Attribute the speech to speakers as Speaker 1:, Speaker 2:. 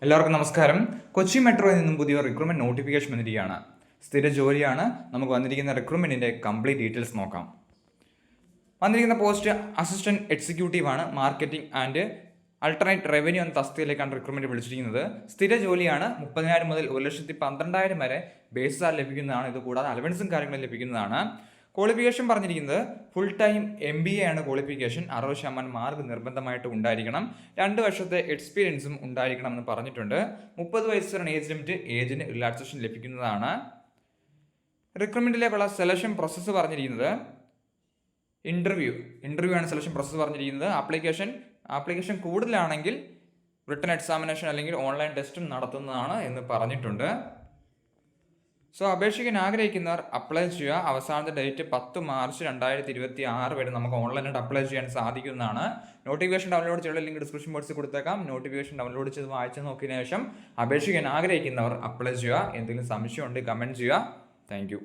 Speaker 1: എല്ലാവർക്കും നമസ്കാരം. കൊച്ചി മെട്രോയിൽ നിന്നും പുതിയ റിക്രൂട്ട്മെന്റ് നോട്ടിഫിക്കേഷൻ വന്നിരിക്കുകയാണ്. സ്ഥിര ജോലിയാണ്. നമുക്ക് വന്നിരിക്കുന്ന റിക്രൂട്ട്മെന്റിന്റെ കംപ്ലീറ്റ് ഡീറ്റെയിൽസ് നോക്കാം. വന്നിരിക്കുന്ന പോസ്റ്റ് അസിസ്റ്റന്റ് എക്സിക്യൂട്ടീവ് ആണ്. മാർക്കറ്റിംഗ് ആൻഡ് അൾട്ടർനേറ്റ് റവന്യൂ എന്ന തസ്തികയിലേക്കാണ് റിക്രൂട്ട്മെന്റ് വിളിച്ചിരിക്കുന്നത്. സ്ഥിര ജോലിയാണ്. 30,000 മുതൽ 1,12,000 വരെ ബേസ് സാലറി ലഭിക്കുന്നതാണ്. ഇത് കൂടാതെ അലവൻസും കാര്യങ്ങളും ലഭിക്കുന്നതാണ്. ക്വാളിഫിക്കേഷൻ പറഞ്ഞിരിക്കുന്നത് ഫുൾ ടൈം MBA ആണ് ക്വാളിഫിക്കേഷൻ. 60% മാർക്ക് നിർബന്ധമായിട്ട് ഉണ്ടായിരിക്കണം. 2 വർഷത്തെ എക്സ്പീരിയൻസും ഉണ്ടായിരിക്കണം എന്ന് പറഞ്ഞിട്ടുണ്ട്. 30 വയസ്സ് വരെ ഏജ് ലിമിറ്റ്, ഏജിന് റിലാക്സേഷൻ ലഭിക്കുന്നതാണ്. റിക്രൂട്ട്മെന്റിലേക്കുള്ള സെലക്ഷൻ പ്രോസസ്സ് പറഞ്ഞിരിക്കുന്നത് ഇന്റർവ്യൂ ആണ് സെലക്ഷൻ പ്രോസസ്സ് പറഞ്ഞിരിക്കുന്നത്. ആപ്ലിക്കേഷൻ കൂടുതലാണെങ്കിൽ റിട്ടൺ എക്സാമിനേഷൻ അല്ലെങ്കിൽ ഓൺലൈൻ ടെസ്റ്റും നടത്തുന്നതാണ് എന്ന് പറഞ്ഞിട്ടുണ്ട്. അപേക്ഷിക്കാൻ ആഗ്രഹിക്കുന്നവർ അപ്ലൈ ചെയ്യുക. അവസാനത്തെ ഡേറ്റ് 10 മാർച്ച് 2026 വരെ നമുക്ക് ഓൺലൈനായിട്ട് അപ്ലൈ ചെയ്യാൻ സാധിക്കുന്നതാണ്. നോട്ടിഫിക്കേഷൻ ഡൗൺലോഡ് ചെയ്യാനുള്ള ലിങ്ക് ഡിസ്ക്രിപ്ഷൻ ബോക്സിൽ കൊടുത്തേക്കാം. നോട്ടിഫിക്കേഷൻ ഡൗൺലോഡ് ചെയ്ത് വായിച്ച് നോക്കിയതിനു ശേഷം അപേക്ഷിക്കാൻ ആഗ്രഹിക്കുന്നവർ അപ്ലൈ ചെയ്യുക. എന്തെങ്കിലും സംശയം ഉണ്ടെങ്കിൽ കമൻറ്റ് ചെയ്യുക. താങ്ക്